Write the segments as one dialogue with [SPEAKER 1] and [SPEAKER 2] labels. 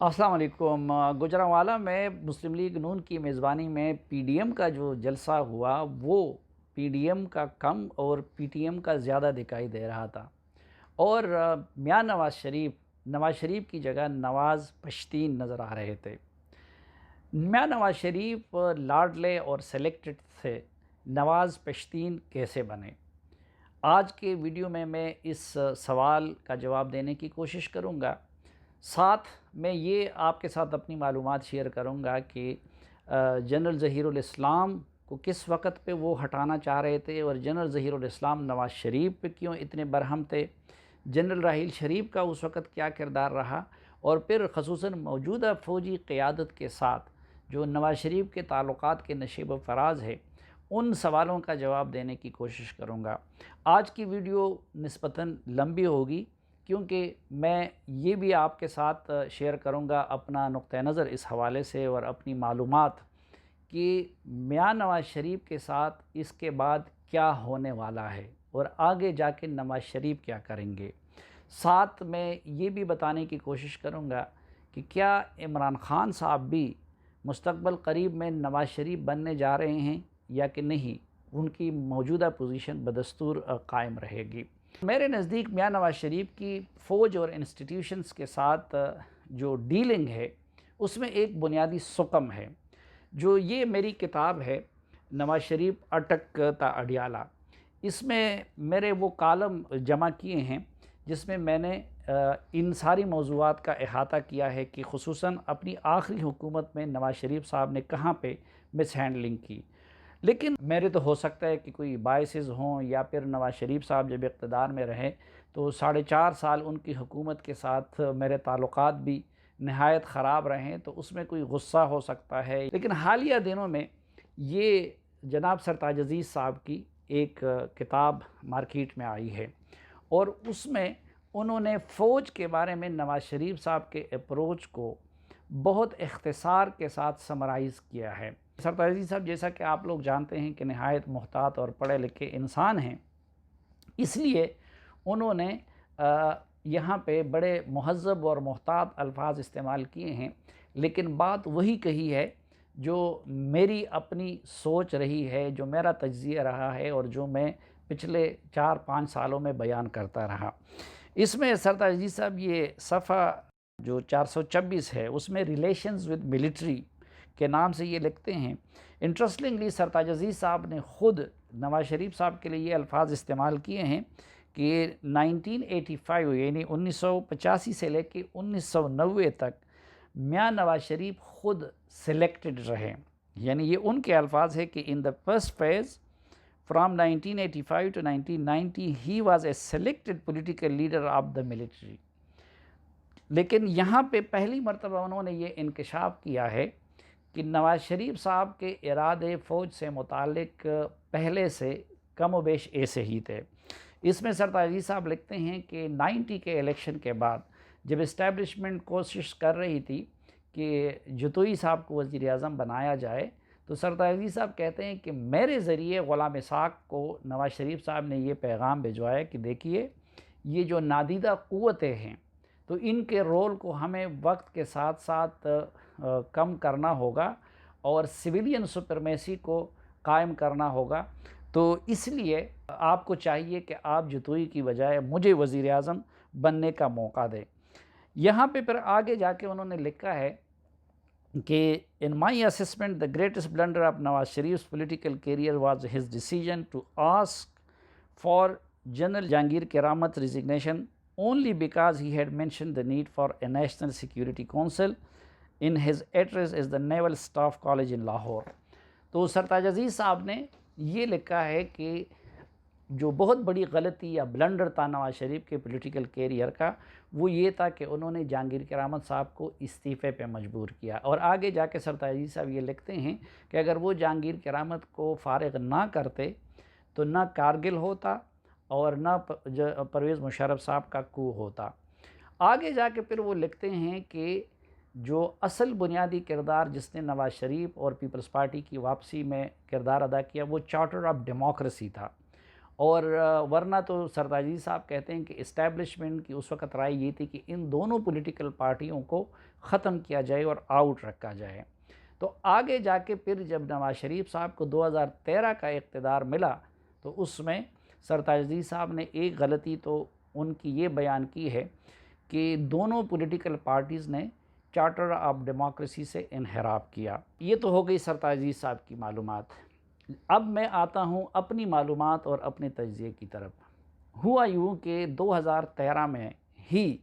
[SPEAKER 1] अस्सलाम वालेकुम। गुजरांवाला में मुस्लिम लीग नून की मेज़बानी में पीडीएम का जो जलसा हुआ वो पीडीएम का कम और पीटीएम का ज़्यादा दिखाई दे रहा था। और मियां नवाज़ शरीफ की जगह नवाज़ पश्तीन नज़र आ रहे थे। मियां नवाज़ शरीफ लाडले और सेलेक्टेड थे, नवाज़ पश्तीन कैसे बने? आज के वीडियो में मैं इस सवाल का जवाब देने की कोशिश करूँगा। साथ में ये आपके साथ अपनी मालूमात शेयर करूँगा कि जनरल ज़हीरुल इस्लाम को किस वक़्त पे वो हटाना चाह रहे थे और जनरल ज़हीरुल इस्लाम नवाज़ शरीफ पे क्यों इतने बरहम थे। जनरल राहील शरीफ का उस वक़्त क्या किरदार रहा और फिर ख़ुसूसन मौजूदा फ़ौजी क़यादत के साथ जो नवाज़ शरीफ के ताल्लुकात के नशीब व फ़राज़ है, उन सवालों का जवाब देने की कोशिश करूँगा। आज की वीडियो निस्बतन लंबी होगी क्योंकि मैं ये भी आपके साथ शेयर करूँगा अपना नुक्ता नज़र इस हवाले से और अपनी मालूमात कि मियां नवाज़ शरीफ के साथ इसके बाद क्या होने वाला है और आगे जाके नवाज़ शरीफ क्या करेंगे। साथ में ये भी बताने की कोशिश करूँगा कि क्या इमरान ख़ान साहब भी मुस्तक़बल करीब में नवाज़ शरीफ बनने जा रहे हैं या कि नहीं, उनकी मौजूदा पोजीशन बदस्तूर कायम रहेगी। मेरे नज़दीक मियां नवाज़ शरीफ की फ़ौज और इंस्टीट्यूशंस के साथ जो डीलिंग है उसमें एक बुनियादी सुकम है। जो ये मेरी किताब है नवाज़ शरीफ अटक ता अडियाला, इसमें मेरे वो कालम जमा किए हैं जिसमें मैंने इन सारी मौज़ूआत का अहाता किया है कि ख़ुसूसन अपनी आखिरी हुकूमत में नवाज़ शरीफ साहब ने कहाँ पे मिस हैंडलिंग की। लेकिन मेरे तो हो सकता है कि कोई बायसेस हों या फिर नवाज़ शरीफ साहब जब इक़्तिदार में रहे तो 4.5 साल उनकी हुकूमत के साथ मेरे ताल्लुकात भी नहायत ख़राब रहें, तो उसमें कोई गुस्सा हो सकता है। लेकिन हालिया दिनों में ये जनाब सरताज अज़ीज़ साहब की एक किताब मार्केट में आई है और उसमें उन्होंने फ़ौज के बारे में नवाज़ शरीफ साहब के अप्रोच को बहुत इख्तिसार के साथ समराइज़ किया है। सरताज अज़ीज़ साहब, जैसा कि आप लोग जानते हैं कि नहायत मुहतात और पढ़े लिखे इंसान हैं, इसलिए उन्होंने यहाँ पे बड़े मुहज़्ज़ब और मुहतात अल्फाज इस्तेमाल किए हैं, लेकिन बात वही कही है जो मेरी अपनी सोच रही है, जो मेरा तज्ज़िया रहा है और जो मैं पिछले 4-5 सालों में बयान करता रहा। इसमें सरताज अज़ीज़ साहब ये सफ़ा जो 426 है उसमें रिलेशंस विद मिलिट्री के नाम से ये लिखते हैं। इंटरेस्टिंगली सरताज अज़ीज़ साहब ने ख़ुद नवाज़ शरीफ साहब के लिए ये अल्फाज इस्तेमाल किए हैं कि 1985 यानी 1985 से लेकर 1990 तक मियां नवाज़ शरीफ ख़ुद सिलेक्टेड रहे। यानी ये उनके अल्फाज है कि in the first phase from 1985 to 1990 he was a selected political leader of the military. लेकिन यहाँ पे पहली मरतबा उन्होंने ये इंकशाफ किया है कि नवाज़ शरीफ साहब के इरादे फ़ौज से मुतालिक पहले से कम व बेश ऐसे ही थे। इसमें सरताज अज़ीज़ साहब लिखते हैं कि 90 के इलेक्शन के बाद जब इस्टेब्लिशमेंट कोशिश कर रही थी कि जतोई साहब को वज़ीर आज़म बनाया जाए, तो सरताज अज़ीज़ साहब कहते हैं कि मेरे ज़रिए ग़ुलाम इसाक़ को नवाज़ शरीफ साहब ने ये पैगाम भिजवाया कि देखिए, ये जो नादीदा क़ुव्वतें हैं तो इनके रोल को हमें वक्त के साथ साथ कम करना होगा और सिविलियन सुपरमेसी को कायम करना होगा। तो इसलिए आपको चाहिए कि आप जतोई की बजाय मुझे वज़ीर आज़म बनने का मौका दें। यहाँ पे फिर आगे जाके उन्होंने लिखा है कि in my assessment the greatest blunder of Nawaz Sharif political career was his decision to ask for General Jehangir Karamat resignation only because he had mentioned the need for a national security council in his address as the Naval Staff College in Lahore। तो सरताज अज़ीज़ साहब ने ये लिखा है कि जो बहुत बड़ी गलती या ब्लंडर था नवाज़ शरीफ के पॉलिटिकल कैरियर का, वो ये था कि उन्होंने जहांगीर करामत साहब को इस्तीफ़े पे मजबूर किया। और आगे जाके सरताज अज़ीज़ साहब ये लिखते हैं कि अगर वो जहांगीर करामत को फ़ारिग ना करते तो ना कारगिल होता और ना परवेज़ मुशर्रफ साहब का कू होता। आगे जाके फिर वो लिखते हैं कि जो असल बुनियादी किरदार जिसने नवाज़ शरीफ और पीपल्स पार्टी की वापसी में किरदार अदा किया वो चार्टर ऑफ डेमोक्रेसी था और वरना तो सरताजी साहब कहते हैं कि इस्टेब्लिशमेंट की उस वक़्त राय ये थी कि इन दोनों पॉलिटिकल पार्टियों को ख़त्म किया जाए और आउट रखा जाए। तो आगे जाके फिर जब नवाज़ शरीफ साहब को 2013 का इक़्तिदार मिला तो उसमें सरताजी साहब ने एक गलती तो उनकी ये बयान की है कि दोनों पॉलिटिकल पार्टीज़ ने चार्टर ऑफ डेमोक्रेसी से इन्हिराफ किया। ये तो हो गई सरताजी साहब की मालूमात। अब मैं आता हूँ अपनी मालूमात और अपने तज्ज़िये की तरफ। हुआ यूँ कि 2013 में ही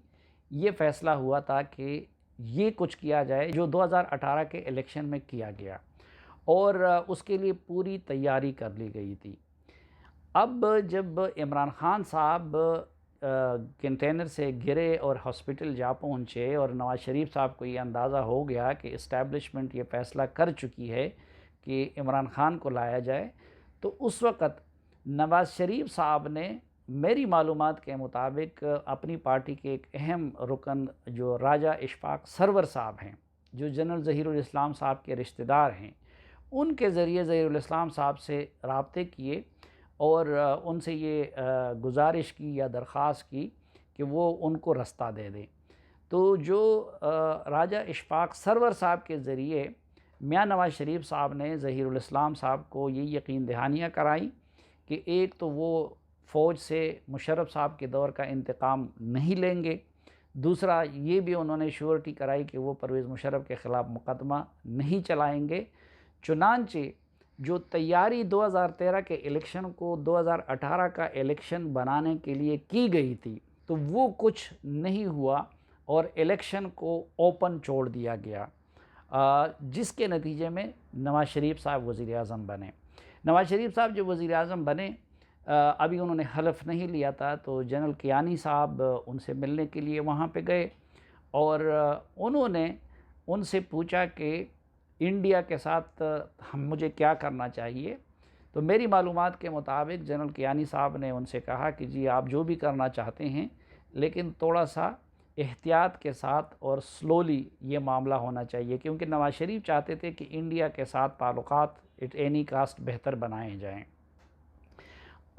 [SPEAKER 1] ये फ़ैसला हुआ था कि ये कुछ किया जाए जो 2018 के इलेक्शन में किया गया और उसके लिए पूरी तैयारी कर ली गई थी। अब जब इमरान खान साहब कंटेनर से गिरे और हॉस्पिटल जा पहुँचे और नवाज़ शरीफ साहब को ये अंदाज़ा हो गया कि इस्टेब्लिशमेंट ये फ़ैसला कर चुकी है कि इमरान खान को लाया जाए, तो उस वक़्त नवाज़ शरीफ साहब ने मेरी मालूमात के मुताबिक अपनी पार्टी के एक अहम रुकन जो राजा इशफाक सरवर साहब हैं, जो जनरल ज़हीरुल इस्लाम साहब के रिश्तेदार हैं, उनके ज़रिए ज़हीरुल इस्लाम साहब से राब्ते किए और उनसे ये गुजारिश की या दरख्वास्त की कि वो उनको रास्ता दे दें। तो जो राजा इशफाक सरवर साहब के ज़रिए मियाँ नवाज़ शरीफ साहब ने ज़हीरुल इस्लाम साहब को ये यकीन दहानियाँ कराई कि एक तो वो फ़ौज से मुशर्रफ साहब के दौर का इंतकाम नहीं लेंगे, दूसरा ये भी उन्होंने श्योरिटी कराई कि वो परवेज़ मुशर्रफ के ख़िलाफ़ मुकदमा नहीं चलाएँगे। चुनांचे जो तैयारी 2013 के इलेक्शन को 2018 का इलेक्शन बनाने के लिए की गई थी, तो वो कुछ नहीं हुआ और इलेक्शन को ओपन छोड़ दिया गया, जिसके नतीजे में नवाज़ शरीफ साहब वज़ीर-ए-आज़म बने। नवाज़ शरीफ साहब जब वज़ीर-ए-आज़म बने, अभी उन्होंने हलफ़ नहीं लिया था, तो जनरल कियानी साहब उनसे मिलने के लिए वहाँ पे गए और उन्होंने उनसे पूछा कि इंडिया के साथ हम मुझे क्या करना चाहिए। तो मेरी मालूमात के मुताबिक जनरल कियानी साहब ने उनसे कहा कि जी आप जो भी करना चाहते हैं, लेकिन थोड़ा सा एहतियात के साथ और स्लोली ये मामला होना चाहिए, क्योंकि नवाज़ शरीफ चाहते थे कि इंडिया के साथ ताल्लुकात एट एनी कास्ट बेहतर बनाए जाएं।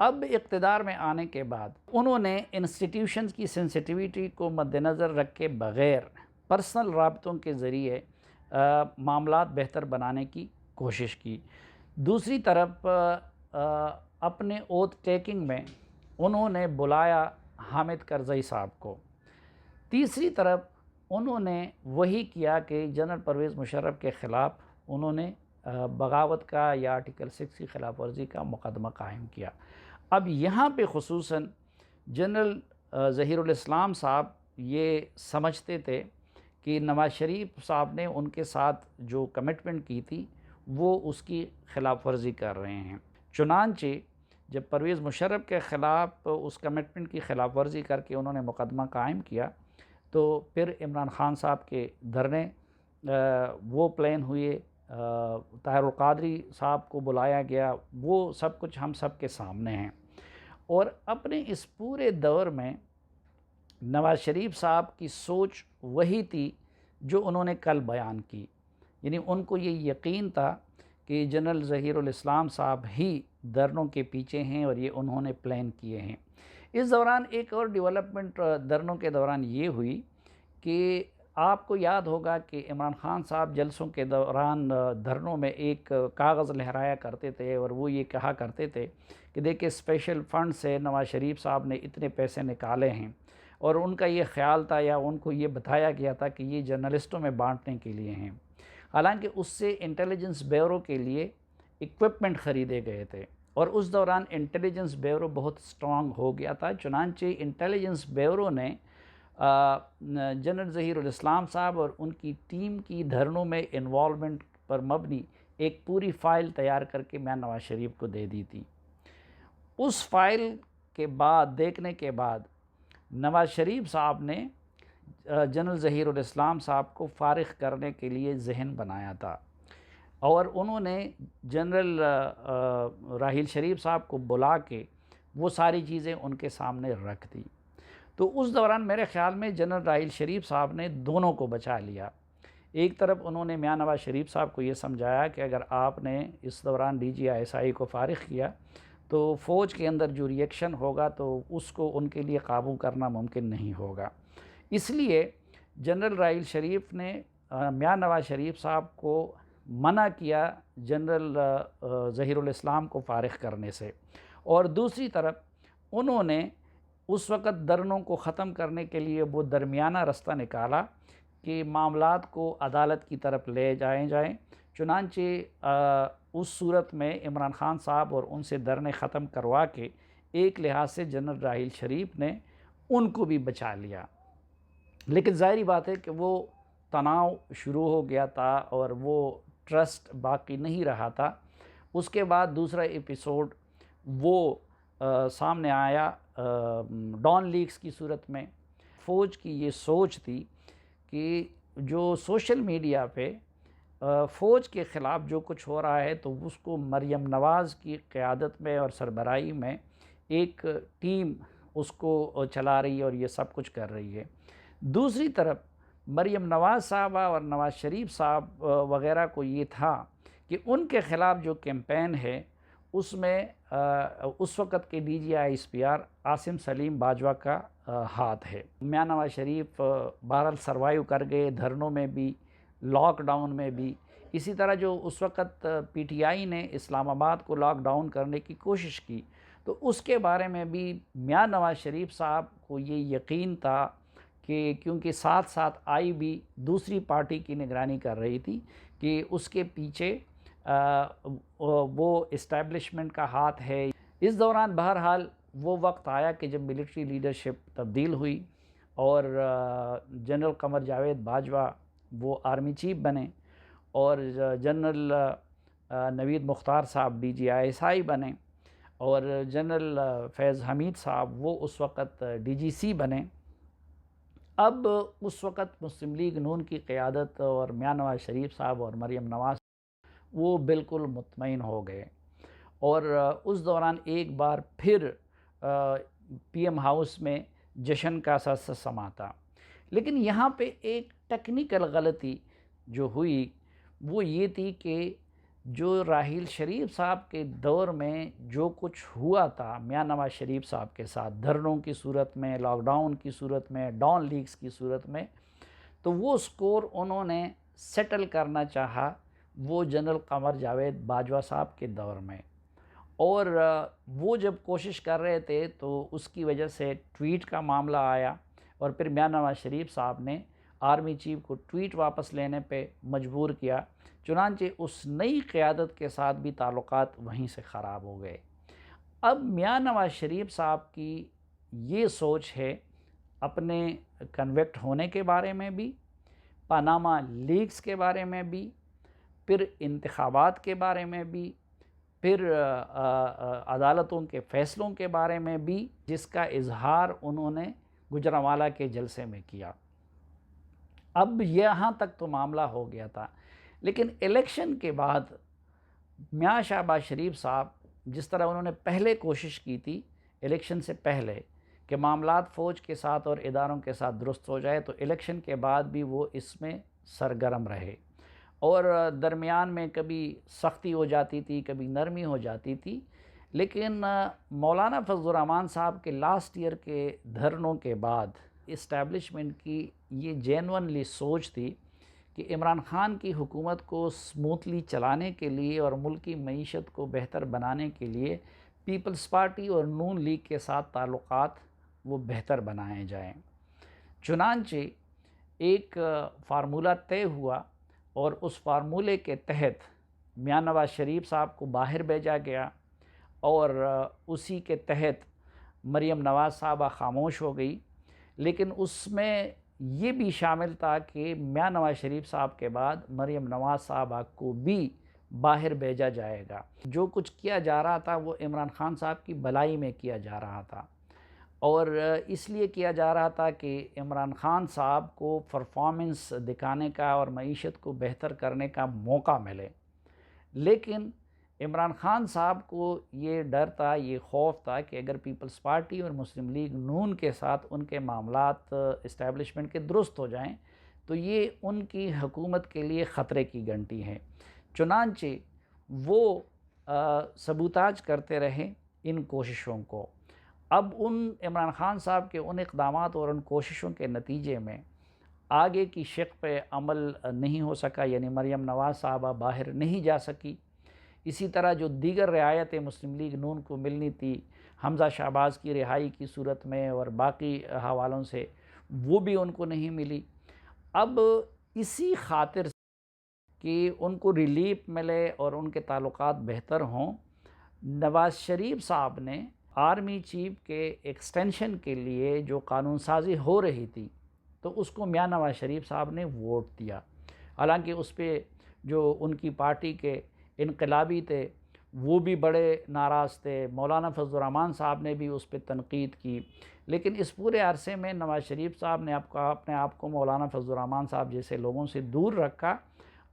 [SPEAKER 1] अब इक़्तिदार में आने के बाद उन्होंने इंस्टीट्यूशंस की सेंसिटिविटी को मद्देनज़र रख के बग़ैर पर्सनल राब्तों के ज़रिए मामलात बेहतर बनाने की कोशिश की। दूसरी तरफ अपने ओथ टेकिंग में उन्होंने बुलाया हामिद करज़ई साहब को। तीसरी तरफ उन्होंने वही किया कि जनरल परवेज़ मुशर्रफ के ख़िलाफ़ उन्होंने बगावत का या आर्टिकल 6 की ख़िलाफ़ वर्जी का मुकदमा कायम किया। अब यहाँ पे ख़ुसूसन जनरल ज़हीरुल इस्लाम साहब ये समझते थे कि नवाज़ शरीफ साहब ने उनके साथ जो कमिटमेंट की थी वो उसकी ख़िलाफ़ वर्जी कर रहे हैं। चुनांचे जब परवेज़ मुशर्रफ के ख़िलाफ़ उस कमिटमेंट की ख़िलाफ़ वर्जी करके उन्होंने मुकदमा कायम किया, तो फिर इमरान खान साहब के धरने वो प्लान हुए, ताहिरुल क़ादरी साहब को बुलाया गया, वो सब कुछ हम सब के सामने हैं। और अपने इस पूरे दौर में नवाज़ शरीफ साहब की सोच वही थी जो उन्होंने कल बयान की, यानी उनको ये यकीन था कि जनरल ज़हीरुल इस्लाम साहब ही धरनों के पीछे हैं और ये उन्होंने प्लान किए हैं। इस दौरान एक और डेवलपमेंट धरनों के दौरान ये हुई कि आपको याद होगा कि इमरान खान साहब जलसों के दौरान धरनों में एक कागज़ लहराया करते थे और वो ये कहा करते थे कि देखिए स्पेशल फ़ंड से नवाज़ शरीफ साहब ने इतने पैसे निकाले हैं, और उनका ये ख़्याल था या उनको ये बताया गया था कि ये जर्नलिस्टों में बांटने के लिए हैं। हालांकि उससे इंटेलिजेंस ब्यूरो के लिए इक्विपमेंट ख़रीदे गए थे और उस दौरान इंटेलिजेंस ब्यूरो बहुत स्ट्रॉन्ग हो गया था। चुनांचे इंटेलिजेंस ब्यूरो ने जनरल ज़हीरुल इस्लाम साहब और उनकी टीम की धरनों में इन्वॉल्वमेंट पर मबनी एक पूरी फ़ाइल तैयार करके मियां नवाज़ शरीफ को दे दी थी। उस फ़ाइल के बाद देखने के बाद नवाज़ शरीफ साहब ने जनरल ज़हीरुल इस्लाम साहब को फ़ारिग करने के लिए ज़हन बनाया था और उन्होंने जनरल राहील शरीफ साहब को बुला के वो सारी चीज़ें उनके सामने रख दी। तो उस दौरान मेरे ख़्याल में जनरल राहील शरीफ साहब ने दोनों को बचा लिया। एक तरफ उन्होंने मियां नवाज़ शरीफ साहब को ये समझाया कि अगर आपने इस दौरान DGI SI को फ़ारिग किया तो फ़ौज के अंदर जो रिएक्शन होगा तो उसको उनके लिए काबू करना मुमकिन नहीं होगा। इसलिए जनरल राहिल शरीफ ने मियां नवाज़ शरीफ साहब को मना किया जनरल ज़हीरुल इस्लाम को फ़ारिग करने से, और दूसरी तरफ उन्होंने उस वक़्त धरनों को ख़त्म करने के लिए वो दरमियाना रास्ता निकाला कि मामलात को अदालत की तरफ ले जाएँ। चुनांचे उस सूरत में इमरान ख़ान साहब और उनसे धरने ख़त्म करवा के एक लिहाज से जनरल राहिल शरीफ ने उनको भी बचा लिया। लेकिन ज़ाहिरी बात है कि वो तनाव शुरू हो गया था और वो ट्रस्ट बाकी नहीं रहा था। उसके बाद दूसरा एपिसोड वो सामने आया डॉन लीक्स की सूरत में। फ़ौज की ये सोच थी कि जो सोशल मीडिया पे फ़ौज के ख़िलाफ़ जो कुछ हो रहा है तो उसको मरियम नवाज़ की क़यादत में और सरबराही में एक टीम उसको चला रही है और ये सब कुछ कर रही है। दूसरी तरफ मरियम नवाज़ साहबा और नवाज़ शरीफ साहब वग़ैरह को ये था कि उनके ख़िलाफ़ जो कैंपेन है उसमें उस वक़्त के DGI-ISPR आसिम सलीम बाजवा का हाथ है। मियां नवाज़ शरीफ बहरहाल सर्वाइव कर गए, धरनों में भी, लॉकडाउन में भी। इसी तरह जो उस वक़्त PTI ने इस्लामाबाद को लॉकडाउन करने की कोशिश की तो उसके बारे में भी मियां नवाज़ शरीफ साहब को ये यकीन था कि क्योंकि साथ साथ भी दूसरी पार्टी की निगरानी कर रही थी कि उसके पीछे वो इस्टेब्लिशमेंट का हाथ है। इस दौरान बहरहाल वो वक्त आया कि जब मिलिट्री लीडरशिप तब्दील हुई और जनरल कमर जावेद बाजवा वो आर्मी चीफ बने और जनरल नवीद मुख्तार साहब DGI-ISI बने और जनरल फैज़ हमीद साहब वो उस वक़्त DGC बने। अब उस वक़्त मुस्लिम लीग नून की क़यादत और मियां नवाज़ शरीफ साहब और मरियम नवाज़ वो बिल्कुल मुतमईन हो गए और उस दौरान एक बार फिर PM हाउस में जश्न का सा समा था। लेकिन यहाँ पे एक टेक्निकल गलती जो हुई वो ये थी कि जो राहिल शरीफ साहब के दौर में जो कुछ हुआ था मियां नवाज़ शरीफ साहब के साथ धरनों की सूरत में, लॉकडाउन की सूरत में, डॉन लीक्स की सूरत में, तो वो स्कोर उन्होंने सेटल करना चाहा वो जनरल कमर जावेद बाजवा साहब के दौर में। और वो जब कोशिश कर रहे थे तो उसकी वजह से ट्वीट का मामला आया और फिर मियां नवाज़ शरीफ साहब ने आर्मी चीफ को ट्वीट वापस लेने पे मजबूर किया। चुनांचे उस नई क़यादत के साथ भी ताल्लुकात वहीं से ख़राब हो गए। अब मियां नवाज़ शरीफ साहब की ये सोच है अपने कन्विक्ट होने के बारे में भी, पनामा लीक्स के बारे में भी, फिर इंतखाबात के बारे में भी, फिर अदालतों के फ़ैसलों के बारे में भी, जिसका इजहार उन्होंने गुजरांवाला के जलसे में किया। अब यहाँ तक तो मामला हो गया था, लेकिन इलेक्शन के बाद मियां शहबाज शरीफ साहब जिस तरह उन्होंने पहले कोशिश की थी इलेक्शन से पहले कि मामलात फ़ौज के साथ और इदारों के साथ दुरुस्त हो जाए, तो इलेक्शन के बाद भी वो इसमें सरगर्म रहे और दरमियान में कभी सख्ती हो जाती थी, कभी नरमी हो जाती थी। लेकिन मौलाना फजलुर रहमान साहब के लास्ट ईयर के धरनों के बाद इस्टेब्लिशमेंट की ये जेन्युइनली सोच थी कि इमरान ख़ान की हुकूमत को स्मूथली चलाने के लिए और मुल्क की मईशत को बेहतर बनाने के लिए पीपल्स पार्टी और नून लीग के साथ ताल्लुकात वो बेहतर बनाए जाएं। चुनांचे एक फार्मूला तय हुआ और उस फार्मूले के तहत मियां नवाज़ शरीफ साहब को बाहर भेजा गया और उसी के तहत मरियम नवाज़ साहबा खामोश हो गई। लेकिन उसमें ये भी शामिल था कि मियां नवाज़ शरीफ साहब के बाद मरियम नवाज़ साहबा को भी बाहर भेजा जाएगा। जो कुछ किया जा रहा था वो इमरान ख़ान साहब की भलाई में किया जा रहा था और इसलिए किया जा रहा था कि इमरान ख़ान साहब को परफॉर्मेंस दिखाने का और मईशत को बेहतर करने का मौका मिले। लेकिन इमरान ख़ान साहब को ये डर था, ये खौफ था कि अगर पीपल्स पार्टी और मुस्लिम लीग नून के साथ उनके मामलात इस्टेब्लिशमेंट के दुरुस्त हो जाएं तो ये उनकी हुकूमत के लिए ख़तरे की घंटी है। चुनांचे वो सबूताज करते रहे, इन कोशिशों को। अब उन इमरान ख़ान साहब के उन इक़दामात और उन कोशिशों के नतीजे में आगे की शिक़ पे अमल नहीं हो सका, यानी मरियम नवाज़ साहबा बाहर नहीं जा सकी। इसी तरह जो दीगर रियायतें मुस्लिम लीग नून को मिलनी थी हमज़ा शहबाज़ की रिहाई की सूरत में और बाकी हवालों से, वो भी उनको नहीं मिली। अब इसी खातिर कि उनको रिलीफ मिले और उनके ताल्लुकात बेहतर हों, नवाज़ शरीफ साहब ने आर्मी चीफ के एक्सटेंशन के लिए जो कानून साज़ी हो रही थी, तो उसको मियाँ नवाज़ शरीफ साहब ने वोट दिया। हालांकि उस पर जो उनकी पार्टी के इनकलाबी थे वो भी बड़े नाराज़ थे, मौलाना फजलुर रहमान साहब ने भी उस पर तनकीद की। लेकिन इस पूरे अरसे में नवाज़ शरीफ साहब ने अपने आप को मौलाना फजलुर रहमान साहब जैसे लोगों से दूर रखा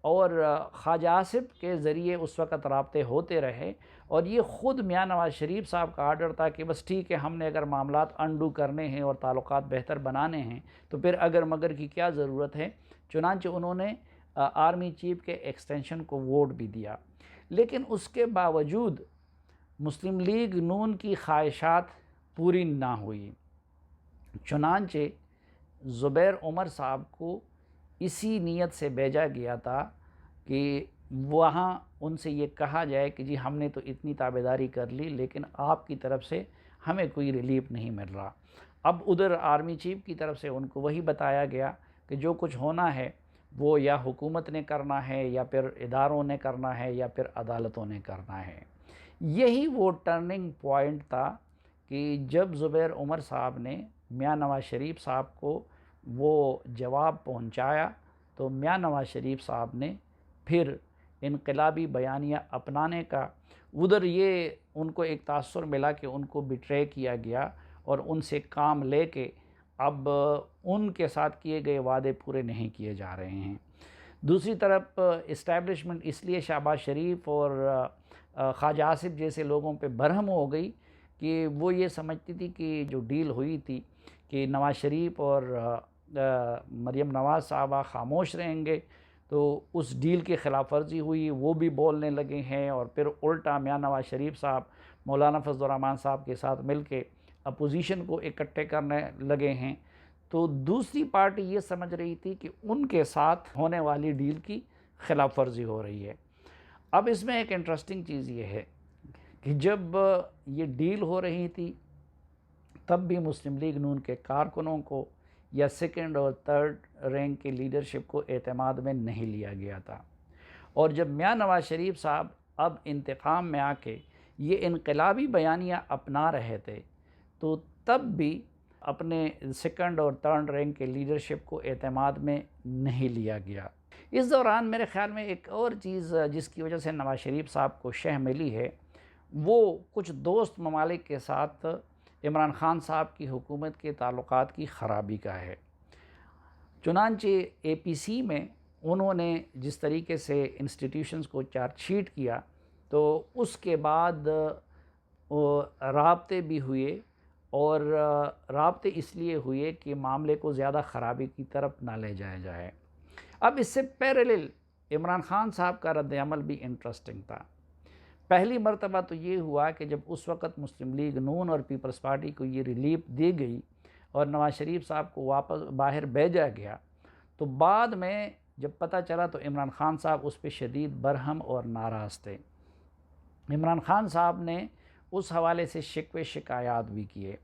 [SPEAKER 1] और ख्वाजा आसिफ के ज़रिए उस वक़्त राब्ते होते रहे। और ये ख़ुद मियाँ नवाज़ शरीफ साहब का आर्डर था कि बस ठीक है, हमने अगर मामलात अनडू करने हैं और ताल्लुकात बेहतर बनाने हैं तो फिर अगर मगर की क्या ज़रूरत है। चुनांचे उन्होंने आर्मी चीफ के एक्सटेंशन को वोट भी दिया। लेकिन उसके बावजूद मुस्लिम लीग नून की ख्वाहिशात पूरी ना हुई। चुनांचे ज़ुबैर उमर साहब को इसी नीयत से भेजा गया था कि वहाँ उनसे ये कहा जाए कि जी हमने तो इतनी ताबेदारी कर ली, लेकिन आपकी तरफ से हमें कोई रिलीफ नहीं मिल रहा। अब उधर आर्मी चीफ की तरफ से उनको वही बताया गया कि जो कुछ होना है वो या हुकूमत ने करना है या फिर इदारों ने करना है या फिर अदालतों ने करना है। यही वो टर्निंग पॉइंट था कि जब ज़ुबैर उमर साहब ने मियाँ नवाज़ शरीफ साहब को वो जवाब पहुंचाया, तो मियाँ नवाज़ शरीफ साहब ने फिर इनकलाबी बयानिया अपनाने का, उधर ये उनको एक तासुर मिला कि उनको बिट्रे किया गया और उनसे काम लेके अब उनके साथ किए गए वादे पूरे नहीं किए जा रहे हैं। दूसरी तरफ इस्टेब्लिशमेंट इसलिए शहबाज शरीफ और ख्वाजा आसिफ जैसे लोगों पे बरहम हो गई कि वो ये समझती थी कि जो डील हुई थी कि नवाज़ शरीफ और मरियम नवाज़ साहबा खामोश रहेंगे, तो उस डील की खिलाफ वर्जी हुई, वो भी बोलने लगे हैं। और फिर उल्टा मियाँ नवाज़ शरीफ साहब मौलाना फजलुर रहमान साहब के साथ मिल के अपोजिशन को इकट्ठे करने लगे हैं। तो दूसरी पार्टी ये समझ रही थी कि उनके साथ होने वाली डील की खिलाफ वर्जी हो रही है। अब इसमें एक इंटरेस्टिंग चीज़ ये है कि जब ये डील हो रही थी तब भी मुस्लिम लीग नून के कारकुनों को या सेकंड और थर्ड रैंक की लीडरशिप को एतमाद में नहीं लिया गया था। और जब मियाँ नवाज़ शरीफ साहब अब इंतकाम में आके ये इनकलाबी बयानियाँ अपना रहे थे, तो तब भी अपने सेकंड और थर्ड रैंक के लीडरशिप को एतमाद में नहीं लिया गया। इस दौरान मेरे ख़्याल में एक और चीज़ जिसकी वजह से नवाज़ शरीफ साहब को शह मिली है, वो कुछ दोस्त ममालिक के साथ इमरान ख़ान साहब की हुकूमत के ताल्लुकात की ख़राबी का है। चुनांचे APC में उन्होंने जिस तरीके से इंस्टीट्यूशंस को चार्जशीट किया, तो उसके बाद राब्ते भी हुए और राब्ते इसलिए हुए कि मामले को ज़्यादा ख़राबी की तरफ ना ले जाया जाए। अब इससे पैरेलल इमरान ख़ान साहब का रद्द-ए-अमल भी इंटरेस्टिंग था। पहली मरतबा तो ये हुआ कि जब उस वक़्त मुस्लिम लीग नून और पीपल्स पार्टी को ये रिलीफ दी गई और नवाज़ शरीफ साहब को वापस बाहर भेजा गया, तो बाद में जब पता चला तो इमरान ख़ान साहब उस पर शदीद बरहम और नाराज़ थे। इमरान ख़ान साहब ने उस हवाले से शिकवे शिकायत भी किए।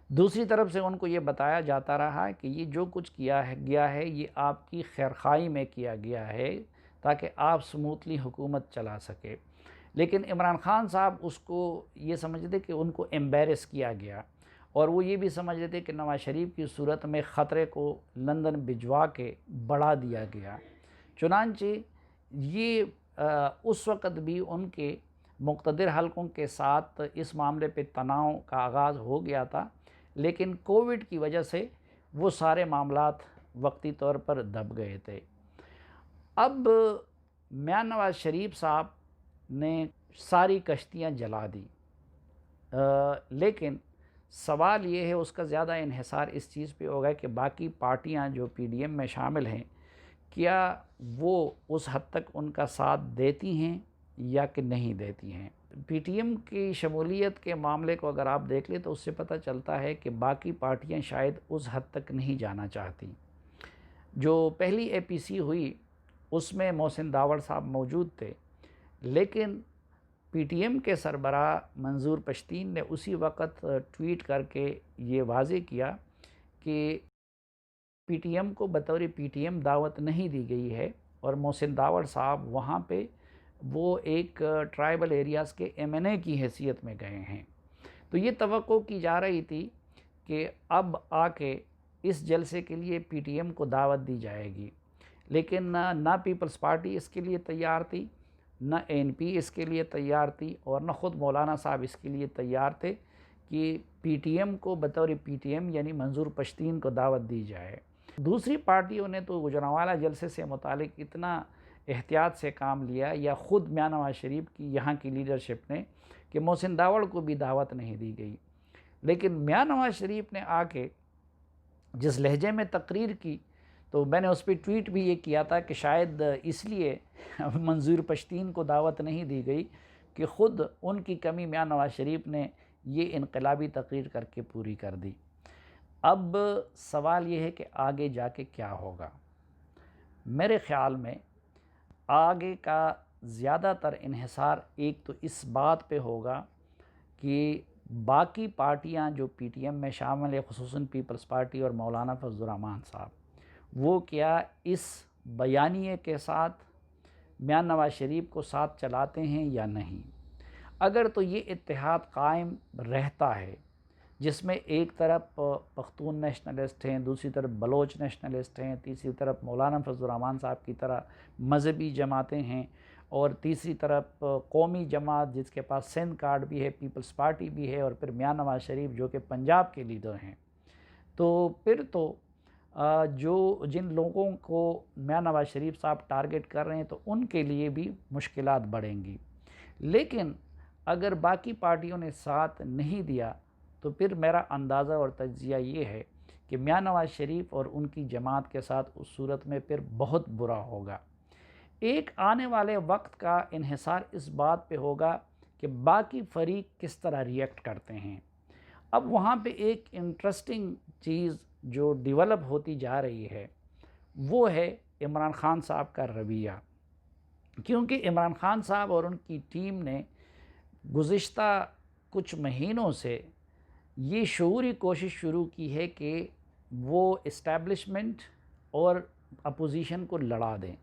[SPEAKER 1] दूसरी तरफ से उनको ये बताया जाता रहा कि ये जो कुछ गया है ये आपकी खैरखाई में किया गया है ताकि आप स्मूथली हुकूमत चला सके। लेकिन इमरान ख़ान साहब उसको ये समझते कि उनको एम्बेरस किया गया और वो ये भी समझ रहे थे कि नवाज़ शरीफ की सूरत में ख़तरे को लंदन भिजवा के बढ़ा दिया गया। चुनांचे ये उस वक़्त भी उनके मुक़्तदिर हलकों के साथ इस मामले पे तनाव का आगाज़ हो गया था, लेकिन कोविड की वजह से वो सारे मामलात वक्ती तौर पर दब गए थे। अब मियाँ नवाज़ शरीफ साहब ने सारी कश्तियाँ जला दी, लेकिन सवाल ये है उसका ज़्यादा इन्हिसार इस चीज़ पे होगा कि बाकी पार्टियां जो PDM में शामिल हैं, क्या वो उस हद तक उनका साथ देती हैं या कि नहीं देती हैं। पीटीएम की शमूलियत के मामले को अगर आप देख लें तो उससे पता चलता है कि बाकी पार्टियां शायद उस हद तक नहीं जाना चाहती। जो पहली एपीसी हुई उसमें मोहसिन दावड़ साहब मौजूद थे, लेकिन पीटीएम के सरबराह मंजूर पश्तीन ने उसी वक्त ट्वीट करके ये वाज़े किया कि पीटीएम को बतौर पीटीएम दावत नहीं दी गई है और मोहसिन दावड़ साहब वहाँ पे वो एक ट्राइबल एरियाज़ के एमएनए की हैसियत में गए हैं। तो ये तवक्को की जा रही थी कि अब आके इस जलसे के लिए पीटीएम को दावत दी जाएगी, लेकिन ना पीपल्स पार्टी इसके लिए तैयार थी, न एनपी इसके लिए तैयार थी और न ख़ुद मौलाना साहब इसके लिए तैयार थे कि पीटीएम को बतौर पीटीएम यानी मंजूर पश्तीन को दावत दी जाए। दूसरी पार्टियों ने तो गुजरांवाला जलसे से मुतालिक इतना एहतियात से काम लिया, या ख़ुद मियां नवाज़ शरीफ की यहाँ की लीडरशिप ने, कि मोहसिन दावड़ को भी दावत नहीं दी गई। लेकिन मियां नवाज़ शरीफ ने आके जिस लहजे में तकरीर की, तो मैंने उस पर ट्वीट भी ये किया था कि शायद इसलिए मंजूर पश्तीन को दावत नहीं दी गई कि ख़ुद उनकी कमी मियां नवाज़ शरीफ ने ये इनकलाबी तकरीर करके पूरी कर दी। अब सवाल ये है कि आगे जाके क्या होगा। मेरे ख़्याल में आगे का ज़्यादातर इन्हिसार एक तो इस बात पे होगा कि बाकी पार्टियां जो पीटीएम में शामिल है, ख़ुसूसन पीपल्स पार्टी और मौलाना फजलुर रहमान साहब, वो क्या इस बयानिए के साथ मियां नवाज़ शरीफ को साथ चलाते हैं या नहीं। अगर तो ये इत्तेहाद कायम रहता है जिसमें एक तरफ पख्तून नेशनलिस्ट हैं, दूसरी तरफ बलोच नेशनलिस्ट हैं, तीसरी तरफ मौलाना फजलुर रहमान साहब की तरह मजहबी जमातें हैं, और तीसरी तरफ कौमी जमात जिसके पास सिंध कार्ड भी है, पीपल्स पार्टी भी है, और फिर मियां नवाज़ शरीफ जो कि पंजाब के लीडर हैं, तो फिर तो जो जिन लोगों को मियां नवाज़ शरीफ साहब टारगेट कर रहे हैं तो उनके लिए भी मुश्किलात बढ़ेंगी। लेकिन अगर बाकी पार्टियों ने साथ नहीं दिया तो फिर मेरा अंदाज़ा और तज्ज़िया ये है कि मियां नवाज़ शरीफ और उनकी जमात के साथ उस सूरत में फिर बहुत बुरा होगा। एक आने वाले वक्त का इन्हिसार इस बात पे होगा कि बाकी फ़रीक किस तरह रिएक्ट करते हैं। अब वहाँ पे एक इंटरेस्टिंग चीज़ जो डेवलप होती जा रही है वो है इमरान ख़ान साहब का रवैया, क्योंकि इमरान ख़ान साहब और उनकी टीम ने गुज़िश्ता कुछ महीनों से ये शऊरी कोशिश शुरू की है कि वो इस्टेब्लिशमेंट और अपोजिशन को लड़ा दें।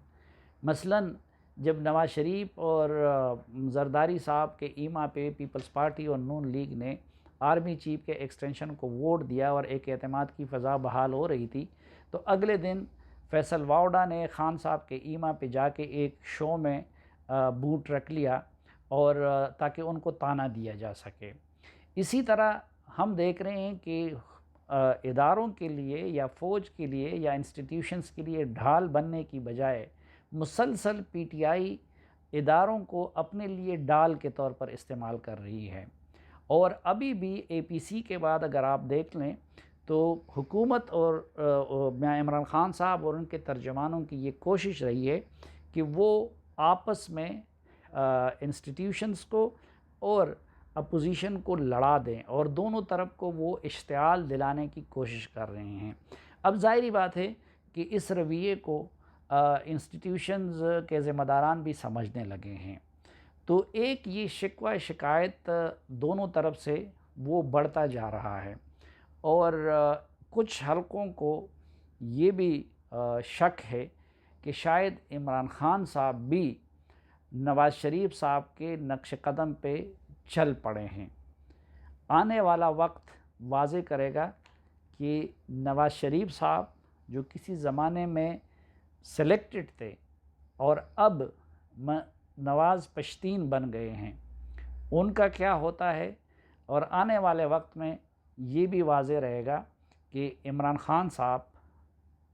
[SPEAKER 1] मसलन जब नवाज़ शरीफ और जरदारी साहब के ईमा पे पीपल्स पार्टी और नून लीग ने आर्मी चीफ के एक्सटेंशन को वोट दिया और एक एतमाद की फ़ज़ा बहाल हो रही थी, तो अगले दिन फैसल वावडा ने खान साहब के ईमा पे जाके एक शो में बूट रख लिया और ताकि उनको ताना दिया जा सके। इसी तरह हम देख रहे हैं कि इदारों के लिए या फ़ौज के लिए या इंस्टीट्यूशंस के लिए ढाल बनने की बजाय मुसलसल पीटीआई इदारों को अपने लिए डाल के तौर पर इस्तेमाल कर रही है। और अभी भी एपीसी के बाद अगर आप देख लें तो हुकूमत और इमरान ख़ान साहब और उनके तर्जमानों की ये कोशिश रही है कि वो आपस में इंस्टीट्यूशंस को और अपोजिशन को लड़ा दें और दोनों तरफ को वो इश्तियाल दिलाने की कोशिश कर रहे हैं। अब ज़ाहिरी बात है कि इस रवैये को इंस्टीट्यूशंस के ज़िम्मेदारान भी समझने लगे हैं। तो एक ये शिकवा शिकायत दोनों तरफ से वो बढ़ता जा रहा है और कुछ हलकों को ये भी शक है कि शायद इमरान ख़ान साहब भी नवाज़ शरीफ साहब के नक्श कदम पे चल पड़े हैं। आने वाला वक्त वाज़े करेगा कि नवाज़ शरीफ साहब जो किसी ज़माने में सेलेक्टेड थे और अब नवाज़ पश्तीन बन गए हैं, उनका क्या होता है। और आने वाले वक्त में ये भी वाज़े रहेगा कि इमरान ख़ान साहब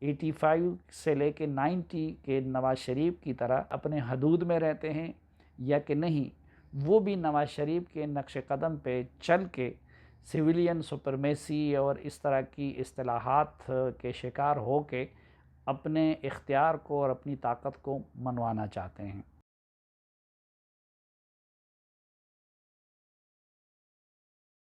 [SPEAKER 1] 85 से लेके 90 के नवाज़ शरीफ की तरह अपने हदूद में रहते हैं या कि नहीं, वो भी नवाज़ शरीफ के नक्श कदम पे चल के सिविलियन सुपरमेसी और इस तरह की इस्तिलाहात के शिकार हो के अपने इख्तियार को और अपनी ताकत को मनवाना चाहते हैं।